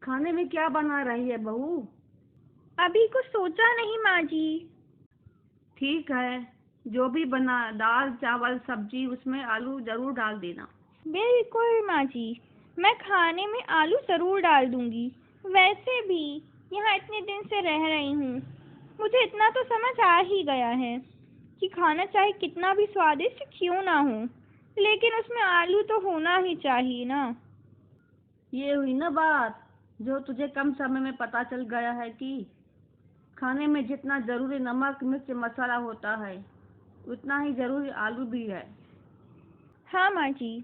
खाने में क्या बना रही है बहू? अभी कुछ सोचा नहीं माँ जी। ठीक है, जो भी बना, दाल चावल सब्जी, उसमें आलू जरूर डाल देना। बिल्कुल माँ जी, मैं खाने में आलू जरूर डाल दूंगी। वैसे भी यहाँ इतने दिन से रह रही हूँ, मुझे इतना तो समझ आ ही गया है कि खाना चाहे कितना भी स्वादिष्ट क्यों ना हो, लेकिन उसमें आलू तो होना ही चाहिए ना। ये हुई ना बात जो तुझे कम समय में पता चल गया है कि खाने में जितना जरूरी नमक मिर्च मसाला होता है उतना ही जरूरी आलू भी है। हाँ माँ जी,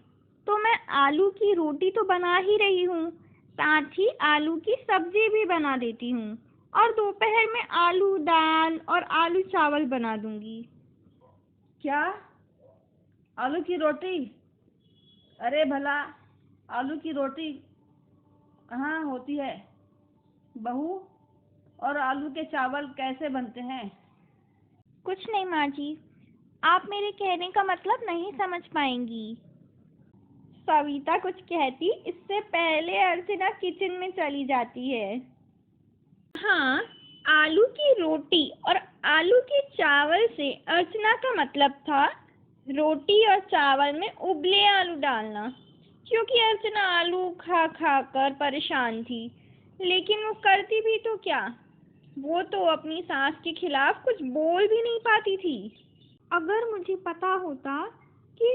तो मैं आलू की रोटी तो बना ही रही हूँ, साथ ही आलू की सब्जी भी बना देती हूँ और दोपहर में आलू दाल और आलू चावल बना दूंगी। क्या? आलू की रोटी? अरे भला, आलू की रोटी कहाँ होती है बहू? और आलू के चावल कैसे बनते हैं? कुछ नहीं माँ जी, आप मेरे कहने का मतलब नहीं समझ पाएंगी। सविता कुछ कहती इससे पहले अर्चना किचन में चली जाती है। हाँ, आलू की रोटी और आलू के चावल से अर्चना का मतलब था रोटी और चावल में उबले आलू डालना, क्योंकि अर्चना आलू खा खा कर परेशान थी। लेकिन वो करती भी तो क्या, वो तो अपनी सास के खिलाफ कुछ बोल भी नहीं पाती थी। अगर मुझे पता होता कि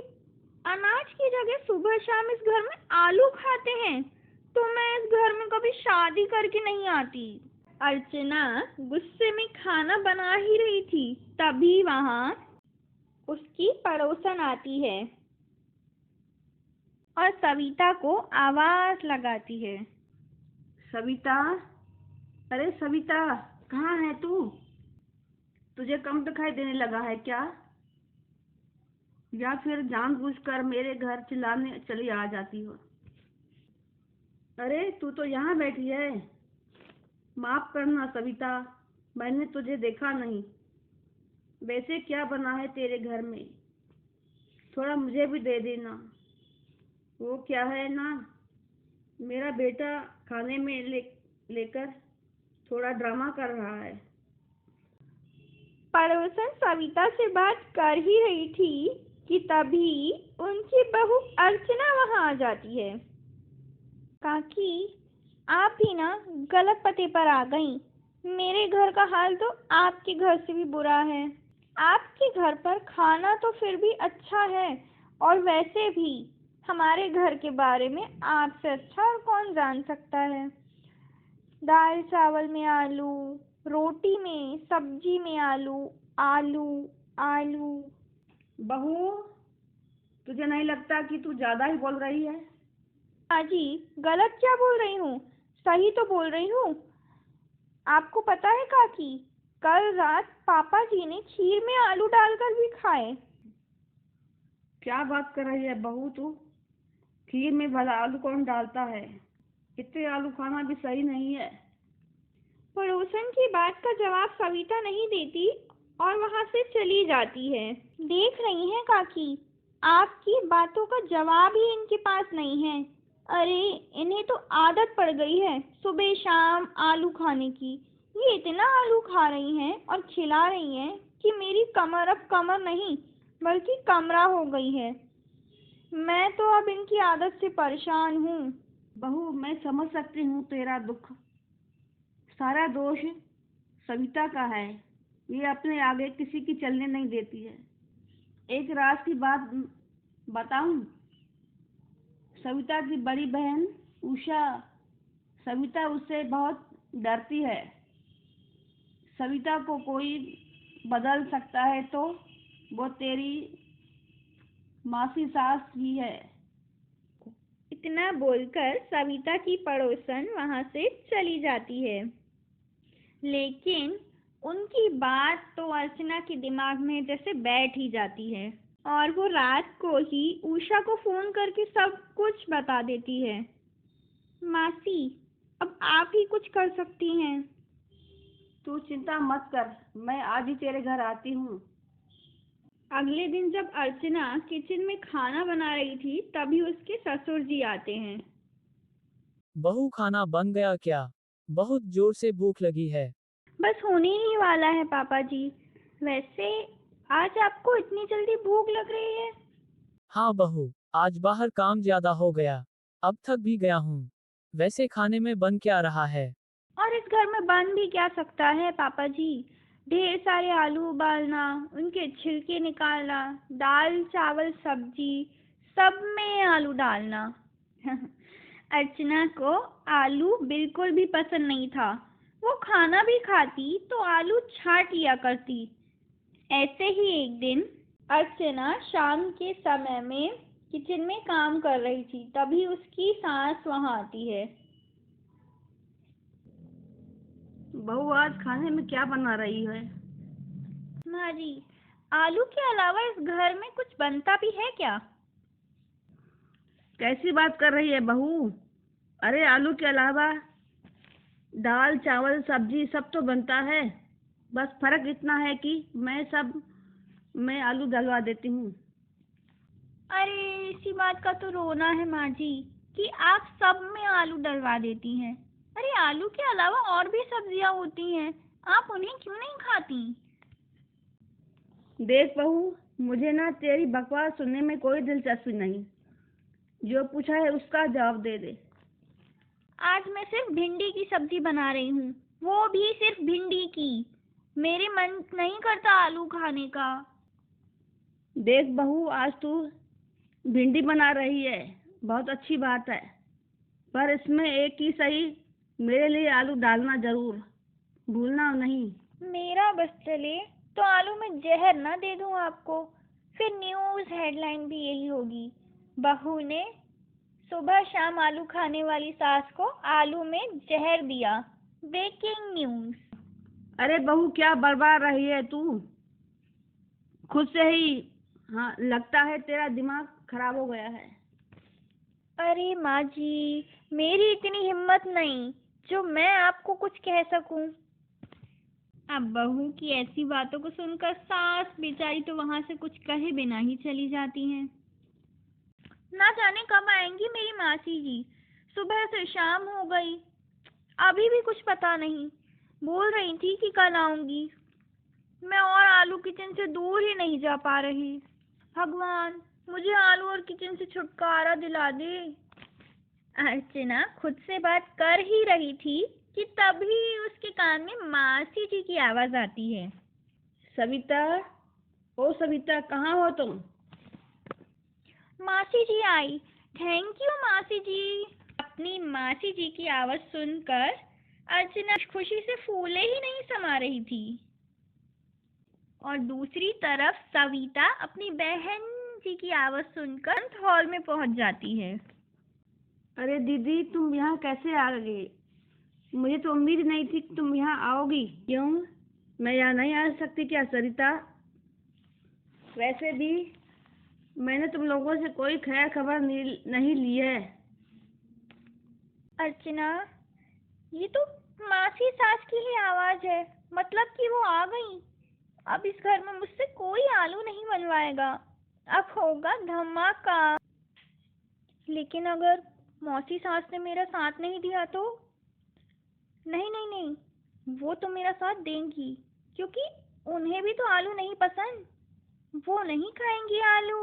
अनाज की जगह सुबह शाम इस घर में आलू खाते हैं, तो मैं इस घर में कभी शादी करके नहीं आती। अर्चना गुस्से में खाना बना ही रही थी, तभी वहां उसकी पड़ोसन आती है और सविता को आवाज लगाती है। सविता, अरे सविता, कहाँ है तू? तुझे कम दिखाई देने लगा है क्या? या फिर जानबूझकर मेरे घर चिल्लाने चली आ जाती हो? अरे तू तो यहाँ बैठी है। माफ करना सविता, मैंने तुझे देखा नहीं। वैसे क्या बना है तेरे घर में? थोड़ा मुझे भी दे देना। वो क्या है ना, मेरा बेटा खाने में लेकर थोड़ा ड्रामा कर रहा है। पड़ोसन सविता से बात कर ही रही थी कि तभी उनकी बहू अर्चना वहां आ जाती है। काकी, आप भी ना गलत पते पर आ गई। मेरे घर का हाल तो आपके घर से भी बुरा है। आपके घर पर खाना तो फिर भी अच्छा है, और वैसे भी हमारे घर के बारे में आपसे अच्छा और कौन जान सकता है। दाल चावल में आलू, रोटी में सब्जी में आलू, आलू आलू। बहू, तुझे नहीं लगता कि तू ज्यादा ही बोल रही है? हाँ जी, गलत क्या बोल रही हूँ, सही तो बोल रही हूँ। आपको पता है काकी, कल रात पापा जी ने खीर में आलू डालकर भी खाए। क्या बात कर रही है बहू तू? खीर में भला आलू कौन डालता है? इतने आलू खाना भी सही नहीं है। पड़ोसन की बात का जवाब सविता नहीं देती और वहां से चली जाती है। देख रही हैं काकी, आपकी बातों का जवाब ही इनके पास नहीं है। अरे, इन्हें तो आदत पड़ गई है सुबह शाम आलू खाने की। ये इतना आलू खा रही हैं और खिला रही हैं कि मेरी कमर अब कमर नहीं बल्कि कमरा हो गई है। मैं तो अब इनकी आदत से परेशान हूँ। बहू, मैं समझ सकती हूँ तेरा दुख। सारा दोष सविता का है। ये अपने आगे किसी की चलने नहीं देती है। एक रात की बात बताऊं? सविता की बड़ी बहन उषा, सविता उससे बहुत डरती है। सविता को कोई बदल सकता है तो वो तेरी मासी सास ही है। इतना बोलकर सविता की पड़ोसन वहां से चली जाती है। लेकिन उनकी बात तो अर्चना के दिमाग में जैसे बैठ ही जाती है और वो रात को ही उषा को फोन करके सब कुछ बता देती है। मासी, अब आप ही कुछ कर सकती हैं। तू चिंता मत कर, मैं आज ही तेरे घर आती हूँ। अगले दिन जब अर्चना किचन में खाना बना रही थी, तभी उसके ससुर जी आते हैं। बहू खाना बन गया क्या? बहुत जोर से भूख लगी है। बस होने ही वाला है पापा जी। वैसे आज आपको इतनी जल्दी भूख लग रही है? हाँ बहू, आज बाहर काम ज्यादा हो गया। अब थक भी गया हूँ। वैसे खाने में बन क्या रहा है? और इस घर में बन भी क्या सकता है पापा जी? ढेर सारे आलू उबालना, उनके छिलके निकालना, दाल चावल सब्जी, सब में आलू डालना। अर्चना को आलू बिल्कुल भी पसंद नहीं था। वो खाना भी खाती तो आलू छांट लिया करती। ऐसे ही एक दिन अर्चना शाम के समय में किचन में काम कर रही थी, तभी उसकी सास वहां आती है। बहू आज खाने में क्या बना रही है? माँ जी, आलू के अलावा इस घर में कुछ बनता भी है क्या? कैसी बात कर रही है बहू? अरे आलू के अलावा दाल चावल सब्जी सब तो बनता है। बस फर्क इतना है कि मैं आलू डलवा देती हूँ। अरे इसी बात का तो रोना है माँ जी कि आप सब में आलू डलवा देती हैं। अरे आलू के अलावा और भी सब्जियां होती हैं, आप उन्हें क्यों नहीं खाती? देख बहू, मुझे ना तेरी बकवास सुनने में कोई दिलचस्पी नहीं। जो पूछा है उसका जवाब दे दे। आज मैं सिर्फ भिंडी की सब्जी बना रही हूँ, वो भी सिर्फ भिंडी की। मेरे मन नहीं करता आलू खाने का। देख बहू, आज तू भिंडी बना रही है, बहुत अच्छी बात है। पर इसमें एक ही सही, मेरे लिए आलू डालना जरूर भूलना नहीं। मेरा बस चले तो आलू में जहर ना दे दूं आपको, फिर न्यूज़ हेडलाइन भी यही होगी, बहू ने सुबह शाम आलू खाने वाली सास को आलू में जहर दिया। Breaking news. अरे बहू, क्या बर्बाद रही है तू खुद से ही। हाँ, लगता है तेरा दिमाग खराब हो गया है। अरे माँ जी, मेरी इतनी हिम्मत नहीं जो मैं आपको कुछ कह सकूं। अब बहू की ऐसी बातों को सुनकर सास बेचारी तो वहां से कुछ कहे बिना ही चली जाती हैं। ना जाने कब आएंगी मेरी मासी जी। सुबह से शाम हो गई, अभी भी कुछ पता नहीं। बोल रही थी कि कल आऊंगी। मैं और आलू किचन से दूर ही नहीं जा पा रही। भगवान, मुझे आलू और किचन से छुटकारा दिला दे। अर्चना खुद से बात कर ही रही थी कि तभी उसके कान में मासी जी की आवाज आती है। सविता, ओ सविता, कहाँ हो तुम? मासी जी आई। थैंक यू मासी जी। अपनी मासी जी की आवाज सुनकर अर्चना खुशी से फूले ही नहीं समा रही थी। और दूसरी तरफ सविता अपनी बहन जी की आवाज सुनकर हॉल में पहुंच जाती है। अरे दीदी, तुम यहाँ कैसे आ गई? मुझे तो उम्मीद नहीं थी कि तुम यहाँ आओगी। क्यों, मैं यहाँ नहीं आ सकती क्या सरिता? वैसे भी मैंने तुम लोगों से कोई खैर खबर नहीं ली है। अर्चना, ये तो मासी सास की ही आवाज है, मतलब कि वो आ गई। अब इस घर में मुझसे कोई आलू नहीं बनवाएगा, अब होगा धमाका। लेकिन अगर मौसी सास ने मेरा साथ नहीं दिया तो? नहीं नहीं नहीं, वो तो मेरा साथ देंगी, क्योंकि उन्हें भी तो आलू नहीं पसंद। वो नहीं खाएंगी आलू।